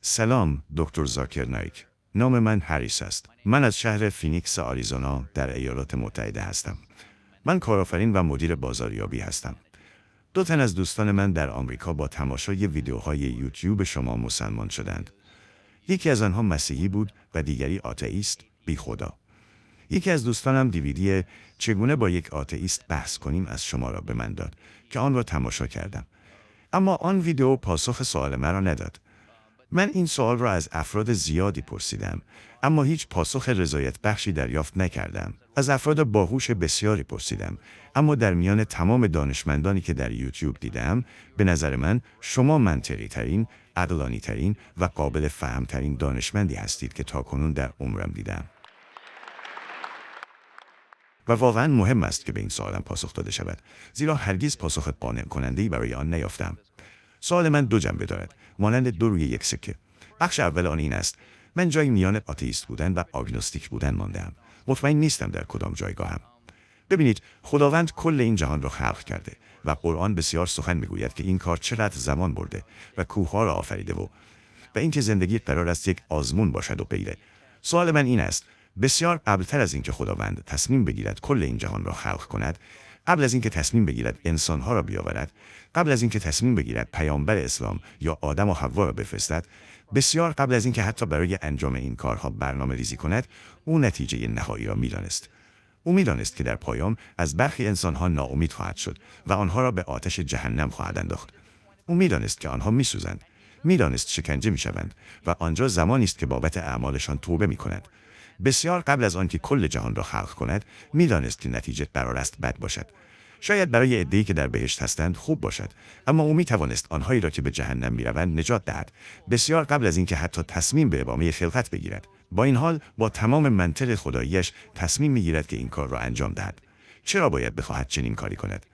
سلام دکتر زاکر نایک. نام من هریس است. من از شهر فینیکس آریزونا در ایالات متحده هستم. من کارآفرین و مدیر بازاریابی هستم. دو تن از دوستان من در آمریکا با تماشای ویدیوهای یوتیوب شما مسلمان شدند. یکی از آنها مسیحی بود و دیگری آتئیست، بی خدا. یکی از دوستانم دیویدی چگونه با یک آتئیست بحث کنیم از شما را به من داد که آن را تماشا کردم. اما آن ویدیو پاسخ سوال مرا نداد. من این سوال را از افراد زیادی پرسیدم، اما هیچ پاسخ رضایت بخشی دریافت نکردم. از افراد باهوش بسیاری پرسیدم، اما در میان تمام دانشمندانی که در یوتیوب دیدم، به نظر من شما منطقی ترین، عقلانی ترین و قابل فهم ترین دانشمندی هستید که تاکنون در عمرم دیدم. و واقعا مهم است که به این سوالم پاسخ داده شود، زیرا هرگز پاسخ قانع کننده‌ای برای آن نیافتم. سوال من دو جنبه دارد، مانند دو روی یک سکه. بخش اول آن این است: من جایی میان آتئیست بودن و آگنوستیک بودن مانده‌ام. مطمئن نیستم در کدام جایگاهم. ببینید، خداوند کل این جهان را خلق کرده و قرآن بسیار سخن میگوید که این کار چقدر زمان برده و کوه‌ها را آفریده و اینکه زندگی قرار است یک آزمون باشد و غیره. سوال من این است: بسیار قبلتر از اینکه خداوند تصمیم بگیرد کل این جهان را خلق کند، قبل از اینکه تصمیم بگیرد انسانها را بیاورد، قبل از اینکه تصمیم بگیرد پیامبر اسلام یا آدم و حوا را بفرستد، بسیار قبل از اینکه حتی برای انجام این کارها برنامه ریزی کند، او نتیجه نهایی را میدانست. او میدانست که در پایان از برخی انسانها ناامید خواهد شد و آنها را به آتش جهنم خواهد انداخت. او میدانست که آنها میسوزند، میدانست شکنجه میشوند و آنجا زمانی است که بابت اعمالشان توبه میکند. بسیار قبل از آنکه کل جهان را خلق کند، میدانست که نتیجه قرار است بد باشد. شاید برای عده‌ای که در بهشت هستند خوب باشد، اما او میتوانست آنهایی را که به جهنم میروند نجات دهد، بسیار قبل از اینکه حتی تصمیم به ادامه خلقت بگیرد. با این حال با تمام منطق خداییش تصمیم میگیرد که این کار را انجام دهد. چرا باید بخواهد چنین کاری کند؟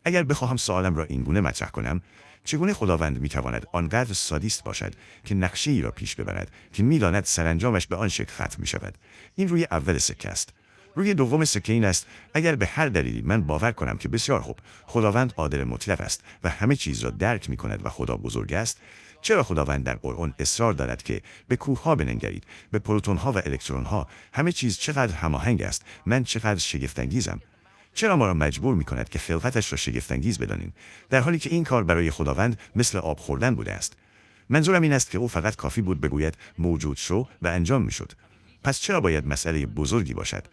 اگر بخواهم سوالم را اینگونه مطرح کنم: چگونه خداوند میتواند آنقدر سادیست باشد که نقشه‌ای را پیش ببرد که میداند سرانجامش به آن شکل ختم میشود؟ این روی اول سکه است. روی دوم سکه این است: اگر به هر دلیلی من باور کنم که بسیار خوب، خداوند قادر مطلق است و همه چیز را درک میکند و خدا بزرگ است، چرا خداوند در قرآن اصرار دارد که به کوه‌ها بنگرید، به پروتون‌ها و الکترون‌ها، همه چیز چقدر هماهنگ است، من چقدر شگفت‌انگیزم؟ چرا ما را مجبور می‌کند که خلقتش را شگفت‌انگیز بدانیم، در حالی که این کار برای خداوند مثل آب خوردن بوده است؟ منظورم این است که او فقط کافی بود بگوید موجود شو و انجام می‌شد. پس چرا باید مسئله بزرگی باشد؟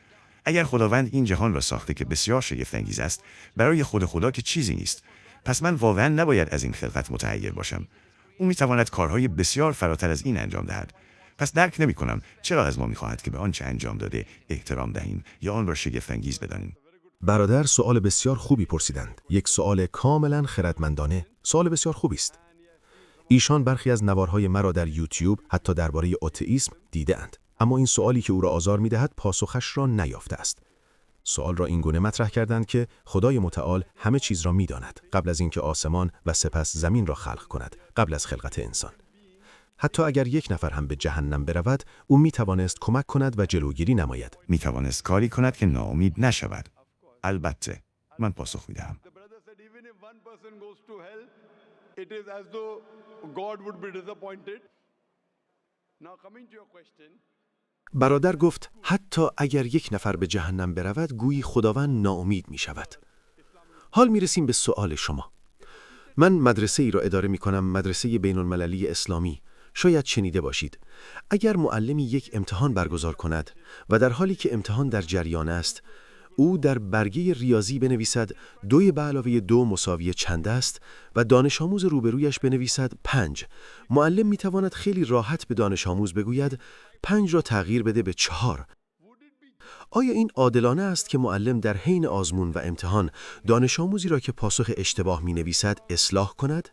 اگر خداوند این جهان را ساخته که بسیار شگفت‌انگیز است، برای خود خدا که چیزی نیست، پس من واقعا نباید از این خلقت متحیر باشم. او می‌تواند کارهای بسیار فراتر از این انجام دهد. پس درک نمی‌کنم چرا از ما می‌خواهد که به آنچه انجام داده احترام دهیم یا آن را شگفت‌انگیز بدانیم. برادر سوال بسیار خوبی پرسیدند. یک سوال کاملا خردمندانه، سوال بسیار خوبی است. ایشان برخی از نوارهای مرا در یوتیوب حتی درباره آتئیسم دیده‌اند، اما این سوالی که او را آزار می‌دهد پاسخش را نیافته است. سوال را اینگونه مطرح کردند که خدای متعال همه چیز را می‌داند قبل از اینکه آسمان و سپس زمین را خلق کند، قبل از خلقت انسان. حتی اگر یک نفر هم به جهنم برود، او می‌توانست کمک کند و جلوگیری نماید. می‌توانست کاری کند که ناامید نشود. البته من پاسخ می‌دهم. برادر گفت حتی اگر یک نفر به جهنم برود، گویی خداوند ناامید می شود. حال می رسیم به سؤال شما. من مدرسه ای را اداره می کنم، مدرسه بین المللی اسلامی. شاید شنیده باشید. اگر معلمی یک امتحان برگزار کند و در حالی که امتحان در جریان است، او در برگه ریاضی بنویسد 2 + 2 = چند است و دانش آموز روبرویش بنویسد 5. معلم می تواند خیلی راحت به دانش آموز بگوید 5 را تغییر بده به 4. آیا این عادلانه است که معلم در حین آزمون و امتحان دانش آموزی را که پاسخ اشتباه می نویسد اصلاح کند؟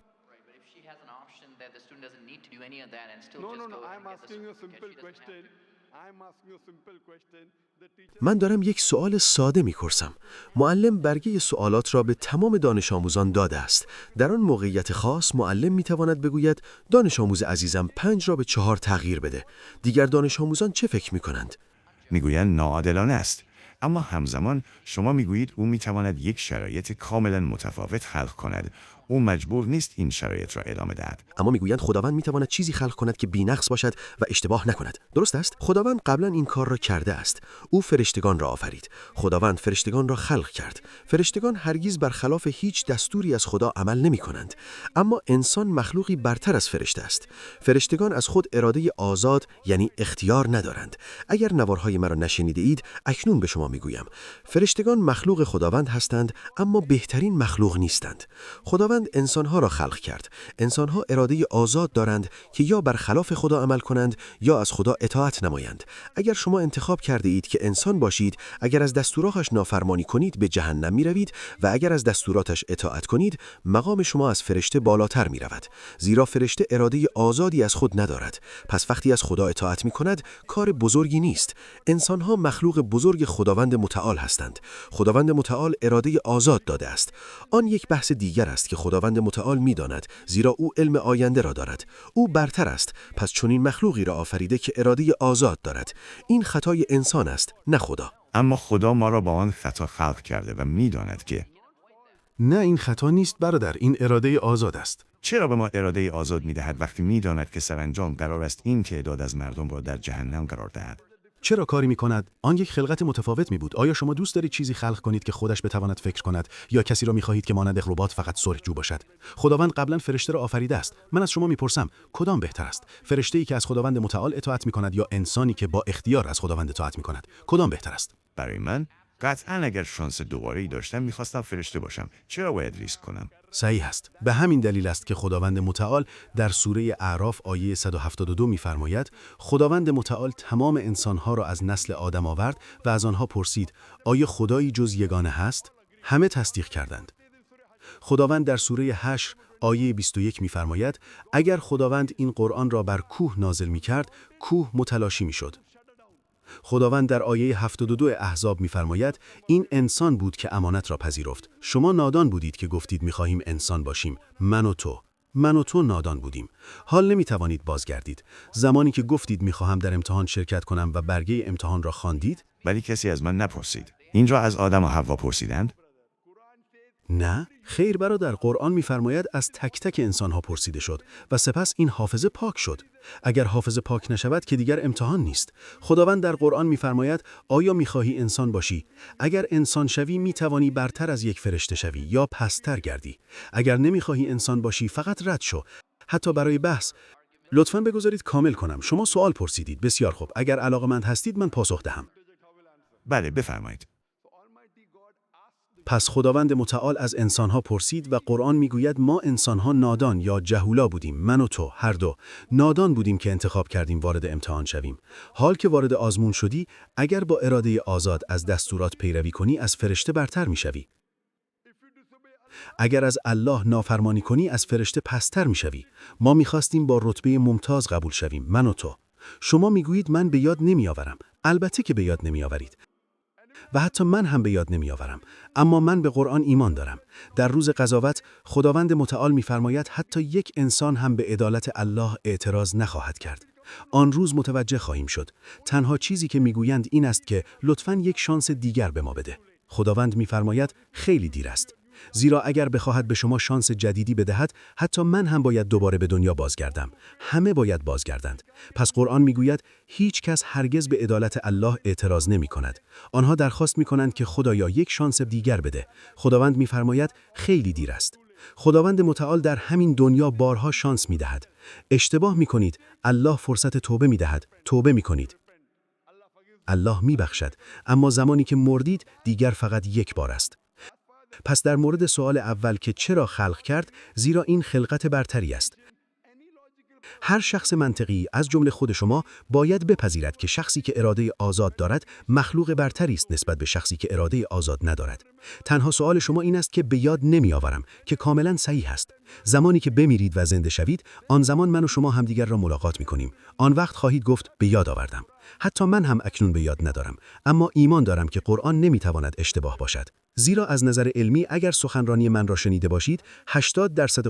من دارم یک سوال ساده می‌پرسم. معلم برگه سوالات را به تمام دانش آموزان داده است. در آن موقعیت خاص معلم می‌تواند بگوید دانش آموز عزیزم 5 را به 4 تغییر بده. دیگر دانش آموزان چه فکر می‌کنند؟ میگویند ناعادلانه است. اما همزمان شما میگویید او میتواند یک شرایط کاملا متفاوت خلق کند. او مجبور نیست این شرایط را ادامه دهد. اما میگویند خداوند میتواند چیزی خلق کند که بی‌نقص باشد و اشتباه نکند. درست است؟ خداوند قبلا این کار را کرده است. او فرشتگان را آفرید. خداوند فرشتگان را خلق کرد. فرشتگان هرگز برخلاف هیچ دستوری از خدا عمل نمی‌کنند. اما انسان مخلوقی برتر از فرشته است. فرشتگان از خود اراده آزاد یعنی اختیار ندارند. اگر نوارهای مرا نشنیده اید، اکنون به شما میگویم. فرشتگان مخلوق خداوند هستند، اما بهترین مخلوق نیستند. خداوند انسانها را خلق کرد. انسانها اراده آزاد دارند که یا برخلاف خدا عمل کنند یا از خدا اطاعت نمایند. اگر شما انتخاب کرده اید که انسان باشید، اگر از دستوراتش نافرمانی کنید به جهنم می روید و اگر از دستوراتش اطاعت کنید، مقام شما از فرشته بالاتر می رود. زیرا فرشته اراده آزادی از خود ندارد. پس وقتی از خدا اطاعت می کند، کار بزرگی نیست. انسانها مخلوق بزرگ خداوند متعال هستند. خداوند متعال اراده آزاد داده است. آن یک بحث دیگر است که خداوند متعال می‌داند، زیرا او علم آینده را دارد. او برتر است، پس چنین مخلوقی را آفریده که اراده آزاد دارد. این خطای انسان است، نه خدا. اما خدا ما را با آن خطا خلق کرده و می‌داند که نه، این خطا نیست برادر، این اراده آزاد است. چرا به ما اراده آزاد می‌دهد وقتی می‌داند که سرانجام قرار است این تعداد از مردم را در جهنم قرار دهد؟ چرا کاری می‌کند؟ آن یک خلقت متفاوت می‌بود. آیا شما دوست دارید چیزی خلق کنید که خودش بتواند فکر کند یا کسی را می‌خواهید که مانند ربات فقط صلح‌جو باشد؟ خداوند قبلا فرشته را آفریده است. من از شما می‌پرسم کدام بهتر است؟ فرشته‌ای که از خداوند متعال اطاعت می‌کند یا انسانی که با اختیار از خداوند اطاعت می‌کند؟ کدام بهتر است؟ برای من قطعاً اگر شانس دوباره‌ای داشتم می‌خواستم فرشته باشم. چرا باید ریسک کنم؟ صحیح است. به همین دلیل است که خداوند متعال در سوره اعراف آیه 172 می‌فرماید: خداوند متعال تمام انسانها را از نسل آدم آورد و از آنها پرسید: آیا خدایی جز یگانه هست؟ همه تصدیق کردند. خداوند در سوره حشر آیه 21 می‌فرماید: اگر خداوند این قرآن را بر کوه نازل می‌کرد، کوه متلاشی می‌شد. خداوند در آیه 72 احزاب می‌فرماید: این انسان بود که امانت را پذیرفت. شما نادان بودید که گفتید می‌خواهیم انسان باشیم. من و تو نادان بودیم. حال نمی‌توانید بازگردید. زمانی که گفتید می‌خواهم در امتحان شرکت کنم و برگه امتحان را خواندید، ولی کسی از من نپرسید. این را از آدم و حوا پرسیدند؟ نه، خیر برادر، قرآن می‌فرماید از تک تک انسان‌ها پرسیده شد و سپس این حافظه پاک شد. اگر حافظه پاک نشود که دیگر امتحان نیست. خداوند در قرآن می‌فرماید: آیا می‌خواهی انسان باشی؟ اگر انسان شوی می‌توانی برتر از یک فرشته شوی یا پستر گردی. اگر نمی‌خواهی انسان باشی فقط رد شو. حتی برای بحث. لطفاً بگذارید کامل کنم. شما سوال پرسیدید. بسیار خوب. اگر علاقه‌مند هستید من پاسخ دهم. بله، بفرمایید. پس خداوند متعال از انسانها پرسید و قرآن میگوید ما انسانها نادان یا جهولا بودیم. من و تو هر دو نادان بودیم که انتخاب کردیم وارد امتحان شویم. حال که وارد آزمون شدی، اگر با اراده آزاد از دستورات پیروی کنی از فرشته برتر میشوی. اگر از الله نافرمانی کنی از فرشته پستر میشوی. ما میخواستیم با رتبه ممتاز قبول شویم، من و تو. شما میگویید من به یاد نمیآورم. البته که به یاد نمیآورید. و حتی من هم به یاد نمیآورم، اما من به قرآن ایمان دارم. در روز قضاوت خداوند متعال می‌فرماید حتی یک انسان هم به عدالت الله اعتراض نخواهد کرد. آن روز متوجه خواهیم شد. تنها چیزی که میگویند این است که لطفاً یک شانس دیگر به ما بده. خداوند می‌فرماید خیلی دیر است. زیرا اگر بخواهد به شما شانس جدیدی بدهد، حتی من هم باید دوباره به دنیا بازگردم. همه باید بازگردند. پس قرآن میگوید هیچ کس هرگز به عدالت الله اعتراض نمی کند. آنها درخواست می کنند که خدایا یک شانس دیگر بده. خداوند میفرماید خیلی دیر است. خداوند متعال در همین دنیا بارها شانس می دهد. اشتباه می کنید، الله فرصت توبه می دهد. توبه می کنید. الله می بخشد. اما زمانی که مردید دیگر فقط یک بار است. پس در مورد سوال اول که چرا خلق کرد، زیرا این خلقت برتری است. هر شخص منطقی از جمله خود شما باید بپذیرد که شخصی که اراده آزاد دارد مخلوق برتری است نسبت به شخصی که اراده آزاد ندارد. تنها سوال شما این است که به یاد نمیآورم که کاملا صحیح است. زمانی که بمیرید و زنده شوید، آن زمان من و شما همدیگر را ملاقات می‌کنیم. آن وقت خواهید گفت به یاد آوردم. حتی من هم اکنون به یاد ندارم، اما ایمان دارم که قرآن نمیتواند اشتباه باشد. زیرا از نظر علمی اگر سخنرانی من را شنیده باشید 80%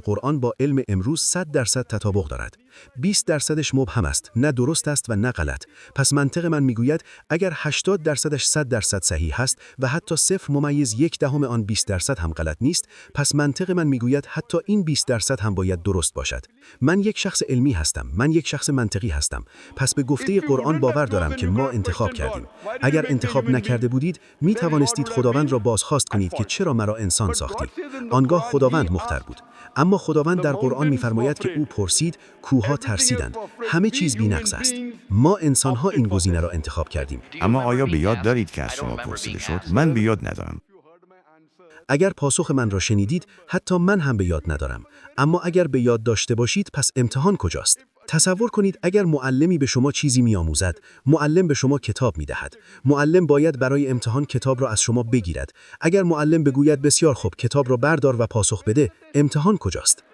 قرآن با علم امروز 100% تطابق دارد. 20%ش مبهم است، نه درست است و نه غلط. پس منطق من میگوید اگر 80%ش 100% صحیح است و حتی 0.1 آن 20% هم غلط نیست، پس منطق من میگوید حتی این 20% هم باید درست باشد. من یک شخص علمی هستم، من یک شخص منطقی هستم. پس به گفته قرآن باور دارم که ما انتخاب کردیم. اگر انتخاب نکرده بودید می توانستید خداوند را بازخواست کنید که چرا مرا انسان ساختی. آنگاه خداوند مختر بود. اما خداوند در قرآن می‌فرماید که او پرسید، کوه‌ها ترسیدند. همه چیز بی‌نقص است. ما انسان‌ها این گزینه را انتخاب کردیم. اما آیا به یاد دارید که از شما پرسیده شد؟ من به یاد ندارم. اگر پاسخ من را شنیدید، حتی من هم به یاد ندارم. اما اگر به یاد داشته باشید، پس امتحان کجاست؟ تصور کنید اگر معلمی به شما چیزی می‌آموزد، معلم به شما کتاب می‌دهد. معلم باید برای امتحان کتاب را از شما بگیرد. اگر معلم بگوید بسیار خوب، کتاب را بردار و پاسخ بده، امتحان کجاست؟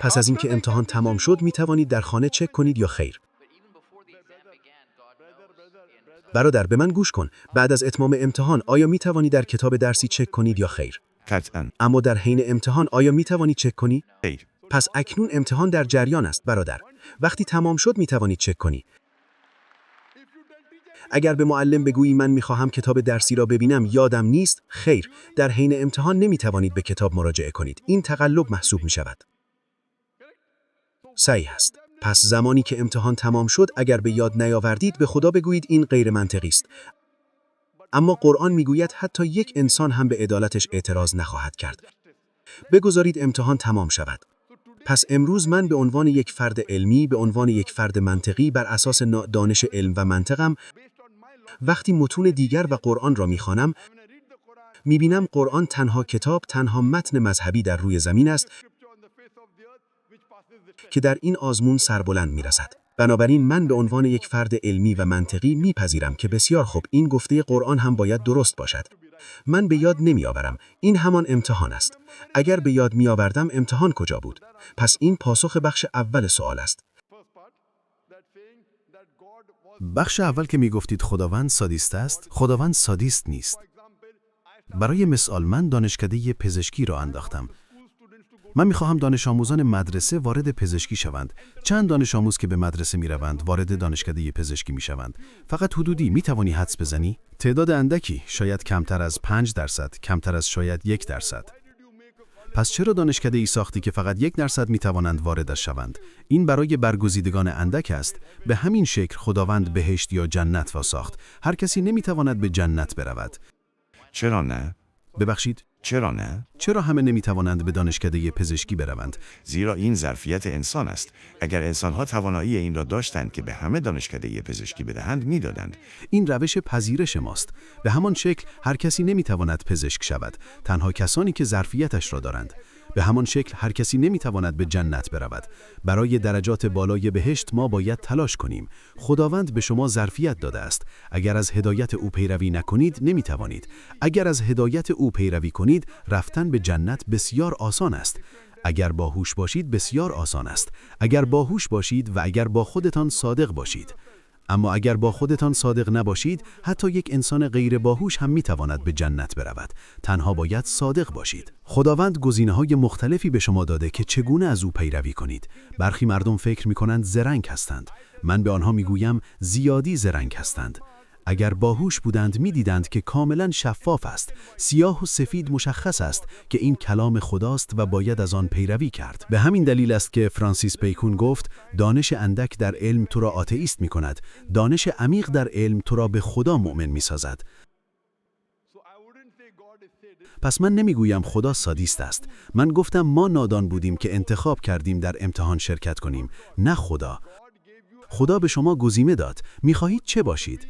پس از اینکه امتحان تمام شد، می‌توانید در خانه چک کنید یا خیر؟ برادر به من گوش کن. بعد از اتمام امتحان آیا می‌توانی در کتاب درسی چک کنید یا خیر؟ قطعاً. اما در حین امتحان آیا می‌توانی چک کنی؟ خیر. پس اکنون امتحان در جریان است برادر. وقتی تمام شد می‌توانی چک کنی. اگر به معلم بگویی من می‌خواهم کتاب درسی را ببینم یادم نیست، خیر، در حین امتحان نمی‌توانید به کتاب مراجعه کنید. این تقلب محسوب می‌شود. صحیح است. پس زمانی که امتحان تمام شد اگر به یاد نیاوردید به خدا بگویید این غیر منطقی است. اما قرآن میگوید حتی یک انسان هم به عدالتش اعتراض نخواهد کرد. بگذارید امتحان تمام شود. پس امروز من به عنوان یک فرد علمی، به عنوان یک فرد منطقی بر اساس دانش علم و منطقم، وقتی متون دیگر و قرآن را میخوانم، میبینم قرآن تنها کتاب، تنها متن مذهبی در روی زمین است که در این آزمون سربلند میرسد. بنابراین من به عنوان یک فرد علمی و منطقی میپذیرم که بسیار خوب این گفته قرآن هم باید درست باشد. من به یاد نمیآورم. این همان امتحان است. اگر به یاد میآوردم امتحان کجا بود؟ پس این پاسخ بخش اول سوال است. بخش اول که میگفتید خداوند سادیست است، خداوند سادیست نیست. برای مثال من دانشکده پزشکی را انداختم. من میخواهم دانش آموزان مدرسه وارد پزشکی شوند. چند دانش آموز که به مدرسه میروند وارد دانشکده پزشکی میشوند. فقط حدودی میتوانی حدس بزنی؟ تعداد اندکی، شاید کمتر از 5%، کمتر از شاید 1%. پس چرا دانشکده ای ساختی که فقط 1% میتوانند واردش شوند؟ این برای برگزیدگان اندک است. به همین شکل خداوند بهشت یا جنت را ساخت. هر کسی نمیتواند به جنت برود. چرا نه؟ ببخشید؟ چرا نه؟ چرا همه نمیتوانند به دانشکده پزشکی بروند؟ زیرا این ظرفیت انسان است. اگر انسان‌ها توانایی این را داشتند که به همه دانشکده پزشکی بدهند، میدادند. این روش پذیرش ماست. به همان شکل هر کسی نمیتواند پزشک شود، تنها کسانی که ظرفیتش را دارند. به همان شکل هر کسی نمیتواند به جنت برود. برای درجات بالای بهشت ما باید تلاش کنیم. خداوند به شما ظرفیت داده است. اگر از هدایت او پیروی نکنید نمیتوانید. اگر از هدایت او پیروی کنید رفتن به جنت بسیار آسان است. اگر باهوش باشید بسیار آسان است. اگر باهوش باشید و اگر با خودتان صادق باشید. اما اگر با خودتان صادق نباشید، حتی یک انسان غیر باهوش هم میتواند به جنت برود. تنها باید صادق باشید. خداوند گزینه‌های مختلفی به شما داده که چگونه از او پیروی کنید. برخی مردم فکر می‌کنند زرنگ هستند. من به آنها میگویم زیادی زرنگ هستند. اگر باهوش بودند می‌دیدند که کاملا شفاف است، سیاه و سفید مشخص است که این کلام خداست و باید از آن پیروی کرد. به همین دلیل است که فرانسیس بیکون گفت دانش اندک در علم تو را آتئیست می‌کند، دانش عمیق در علم تو را به خدا مؤمن می‌سازد. پس من نمیگویم خدا سادیست است. من گفتم ما نادان بودیم که انتخاب کردیم در امتحان شرکت کنیم، نه خدا. خدا به شما گزینه داد. می‌خواهید چه باشید؟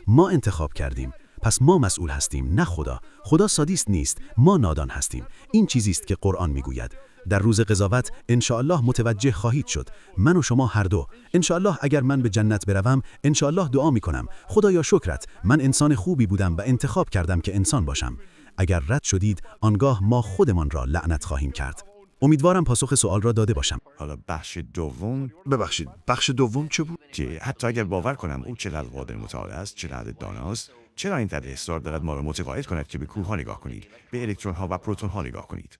ما انتخاب کردیم. پس ما مسئول هستیم، نه خدا. خدا سادیست نیست، ما نادان هستیم. این چیزی است که قرآن میگوید. در روز قضاوت انشاءالله متوجه خواهید شد. من و شما هر دو. انشاءالله اگر من به جنت بروم، انشاءالله دعا میکنم. خدایا شکرت، من انسان خوبی بودم و انتخاب کردم که انسان باشم. اگر رد شدید، آنگاه ما خودمان را لعنت خواهیم کرد. امیدوارم پاسخ سوال را داده باشم. حالا بخش دوم، ببخشید، بخش دوم چه بود؟ که حتی اگر باور کنم او چقدر قادر مطالعه است، چقدر داناست، چرا اینقدر اصرار دارد ما را متقاعد کند که به کوه‌ها نگاه کنید، به الکترون‌ها و پروتون‌ها نگاه کنید؟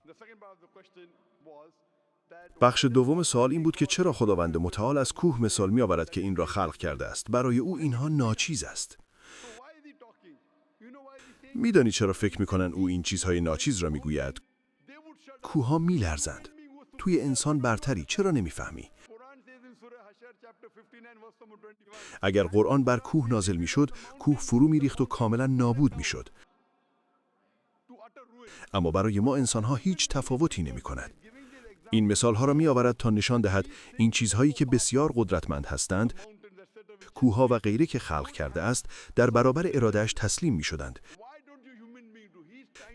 بخش دوم سوال این بود که چرا خداوند متعال از کوه مثال می آورد که این را خلق کرده است. برای او اینها ناچیز است. میدانی چرا فکر میکنن او این چیزهای ناچیز را میگوید؟ کوهها میلرزند. توی انسان برتری، چرا نمیفهمی؟ اگر قرآن بر کوه نازل میشد، کوه فرو میریخت و کاملا نابود میشد. اما برای ما انسانها هیچ تفاوتی نمی کند. این مثالها را می آورد تا نشان دهد این چیزهایی که بسیار قدرتمند هستند، کوهها و غیره که خلق کرده است، در برابر ارادهش تسلیم می شدند.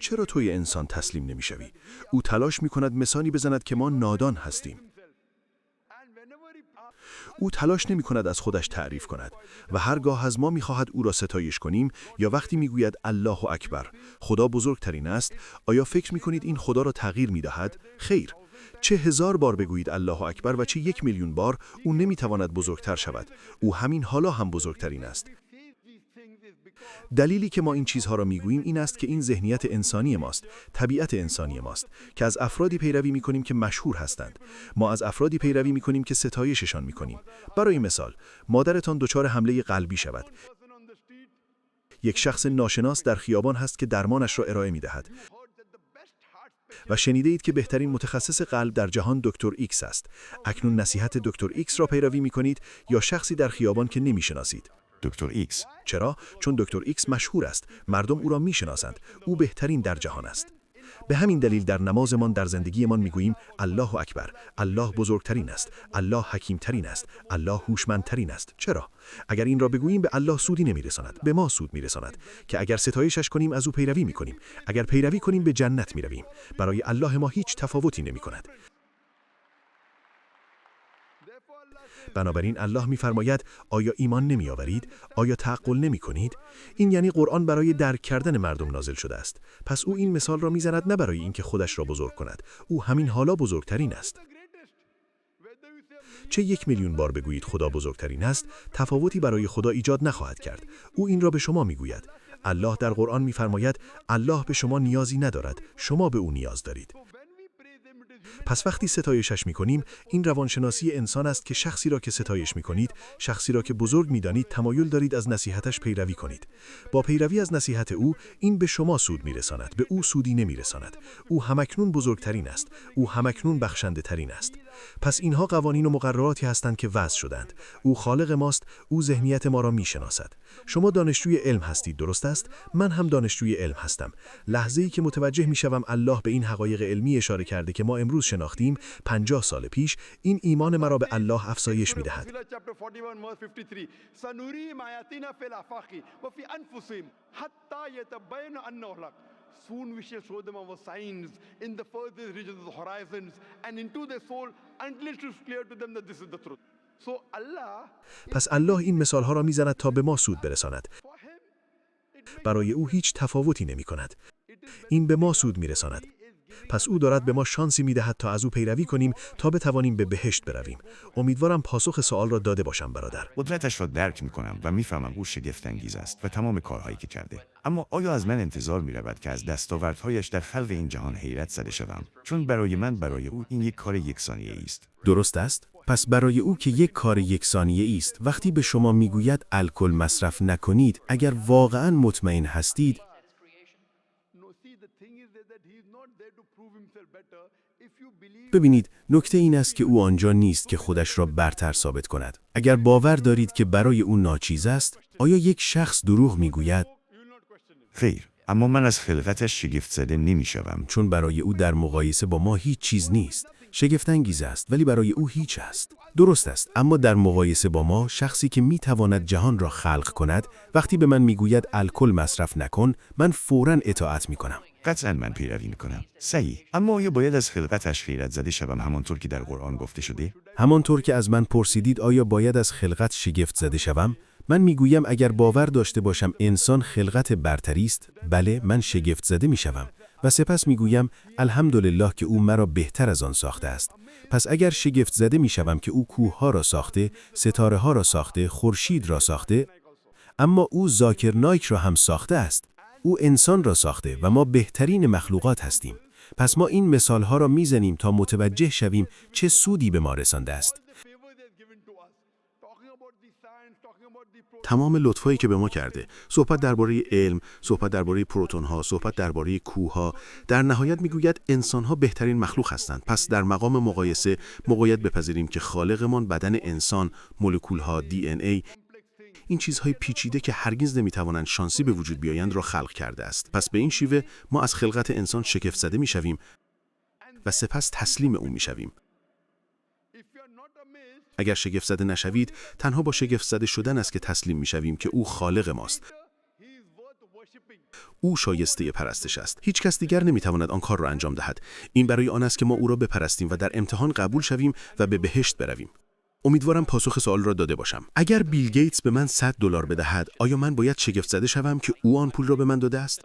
چرا توی انسان تسلیم نمی شوی؟ او تلاش می کند مثالی بزند که ما نادان هستیم. او تلاش نمی کند از خودش تعریف کند و هرگاه از ما می خواهد او را ستایش کنیم یا وقتی می گوید الله اکبر، خدا بزرگترین است، آیا فکر می کنید این خدا را تغییر می دهد؟ خیر. چه 1000 بار بگویید الله اکبر و چه 1,000,000 بار، او نمی تواند بزرگتر شود. او همین حالا هم بزرگترین است. دلیلی که ما این چیزها را میگوییم این است که این ذهنیت انسانی ماست، طبیعت انسانی ماست که از افرادی پیروی میکنیم که مشهور هستند. ما از افرادی پیروی میکنیم که ستایششان میکنیم. برای مثال، مادرتان دچار حمله قلبی شود. یک شخص ناشناس در خیابان هست که درمانش را ارائه میدهد. و شنیده اید که بهترین متخصص قلب در جهان دکتر ایکس است. اکنون نصیحت دکتر ایکس را پیروی میکنید یا شخصی در خیابان که نمیشناسید؟ دکتر ایکس. چرا؟ چون دکتر ایکس مشهور است. مردم او را میشناسند. او بهترین در جهان است. به همین دلیل در نمازمان، در زندگیمان میگوییم الله اکبر، الله بزرگترین است، الله حکیمترین است، الله هوشمندترین است. چرا؟ اگر این را بگوییم به الله سودی نمیرساند، به ما سود میرساند که اگر ستایشش کنیم از او پیروی میکنیم، اگر پیروی کنیم به جنت میرویم. برای الله ما هیچ تفاوتی نمیکند. بنابراین الله می‌فرماید آیا ایمان نمی‌آورید؟ آیا تعقل نمی‌کنید؟ این یعنی قرآن برای درک کردن مردم نازل شده است. پس او این مثال را می‌زند نه برای اینکه خودش را بزرگ کند. او همین حالا بزرگترین است. چه 1,000,000 بار بگویید خدا بزرگترین است، تفاوتی برای خدا ایجاد نخواهد کرد. او این را به شما می‌گوید. الله در قرآن می‌فرماید الله به شما نیازی ندارد، شما به او نیاز دارید. پس وقتی ستایشش می‌کنیم، این روانشناسی انسان است که شخصی را که ستایش می‌کنید، شخصی را که بزرگ می‌دانید، تمایل دارید از نصیحتش پیروی کنید. با پیروی از نصیحت او، این به شما سود می‌رساند، به او سودی نمی‌رساند. او همکنون بزرگترین است، او همکنون بخشنده‌ترین است. پس اینها قوانین و مقرراتی هستند که وضع شدند. او خالق ماست، او ذهنیت ما را می‌شناسد. شما دانشجوی علم هستید، درست است؟ من هم دانشجوی علم هستم. لحظه‌ای که متوجه می‌شوم الله به این حقایق علمی اشاره کرده که ما امروز شناختیم، 50 سال پیش، این ایمان مرا به الله افزایش می‌دهد. Soon we shall show them our signs in the furthest regions of the horizons and into their soul until it is clear to them that this is the truth. So Allah, پس الله این مثالها را می‌زند تا به ما سود برساند. برای او هیچ تفاوتی نمی‌کند. این به ما سود می‌رساند. پس او دارد به ما شانسی می‌دهد تا از او پیروی کنیم تا بتوانیم به بهشت برویم. امیدوارم پاسخ سوال را داده باشم برادر. قدرتش را درک می‌کنم و می‌فهمم او شگفت‌انگیز است و تمام کارهایی که کرده. اما آیا از من انتظار می‌رود که از دستاوردهایش در خلق این جهان حیرت زده شوم؟ چون برای او این یک کار یک ثانیه‌ای است. درست است؟ پس برای او که یک کار یک ثانیه‌ای است، وقتی به شما میگوید الکل مصرف نکنید، اگر واقعاً مطمئن هستید، ببینید، نکته این است که او آنجا نیست که خودش را برتر ثابت کند. اگر باور دارید که برای او ناچیز است، آیا یک شخص دروغ میگوید؟ خیر، اما من از خلقتش شگفت زده نمی‌شوم. چون برای او در مقایسه با ما هیچ چیز نیست. شگفت‌انگیز است، ولی برای او هیچ است. درست است، اما در مقایسه با ما، شخصی که میتواند جهان را خلق کند، وقتی به من میگوید الکل مصرف نکن، من فوراً اطاعت میکنم. قطعاً من پیروی میکنم. صحیح. اما آیا باید از خلقتش حیرت زده شوم همانطور که در قرآن گفته شده؟ همانطور که از من پرسیدید آیا باید از خلقت شگفت زده شوم؟ من میگویم اگر باور داشته باشم انسان خلقت برتری است، بله، من شگفت زده میشوم و سپس میگویم الحمدلله که او مرا بهتر از آن ساخته است. پس اگر شگفت زده میشوم که او کوه‌ها را ساخته، ستاره‌ها را ساخته، خورشید را ساخته، اما او زاکر نایک را هم ساخته است. او انسان را ساخته و ما بهترین مخلوقات هستیم. پس ما این مثالها را میزنیم تا متوجه شویم چه سودی به ما رسانده است. تمام لطفایی که به ما کرده، صحبت درباره علم، صحبت درباره پروتون‌ها، صحبت درباره کوه‌ها، در نهایت میگوید انسان‌ها بهترین مخلوق هستند. پس در مقام مقایسه ما باید بپذیریم که خالقمان بدن انسان، مولکول‌ها، دی این چیزهای پیچیده که هرگز نمیتوانند شانسی به وجود بیایند را خلق کرده است. پس به این شیوه ما از خلقت انسان شگفت زده میشویم و سپس تسلیم او میشویم. اگر شگفت زده نشوید، تنها با شگفت زده شدن است که تسلیم میشویم که او خالق ماست. او شایسته پرستش است. هیچ کس دیگر نمیتواند آن کار را انجام دهد. این برای آن است که ما او را بپرستیم و در امتحان قبول شویم و به بهشت برویم. امیدوارم پاسخ سوال را داده باشم. اگر بیل گیتس به من $100 بدهد، آیا من باید شگفت زده شوم که او آن پول را به من داده است؟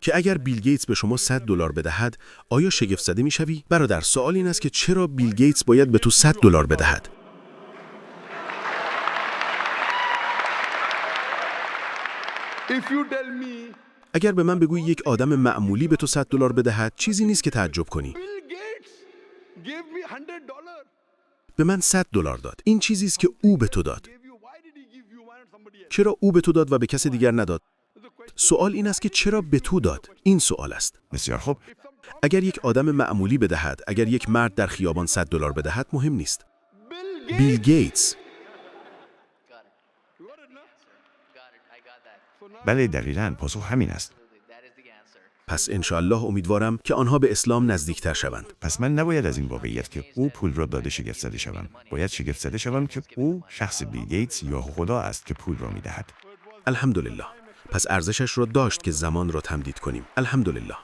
که اگر بیل گیتس به شما $100 بدهد، آیا شگفت زده میشوی؟ برادر، سوال این است که چرا بیل گیتس باید به تو $100 بدهد؟ اگر به من بگویی یک آدم معمولی به تو $100 بدهد، چیزی نیست که تعجب کنی. به من $100 داد. این چیزی است که او به تو داد. چرا او به تو داد و به کس دیگر نداد؟ سوال این است که چرا به تو داد؟ این سوال است. بسیار خوب. اگر یک آدم معمولی بدهد، اگر یک مرد در خیابان $100 بدهد، مهم نیست. بیل گیتس. بله، دقیقاً پاسخ همین است. پس انشاءالله امیدوارم که آنها به اسلام نزدیکتر شوند. پس من نباید از این واقعیت که او پول را داده شگفت زده شوم. باید شگفت زده شوم که او شخص بیل گیتس یا خدا است که پول را میدهد. الحمدلله. پس ارزشش را داشت که زمان را تمدید کنیم. الحمدلله.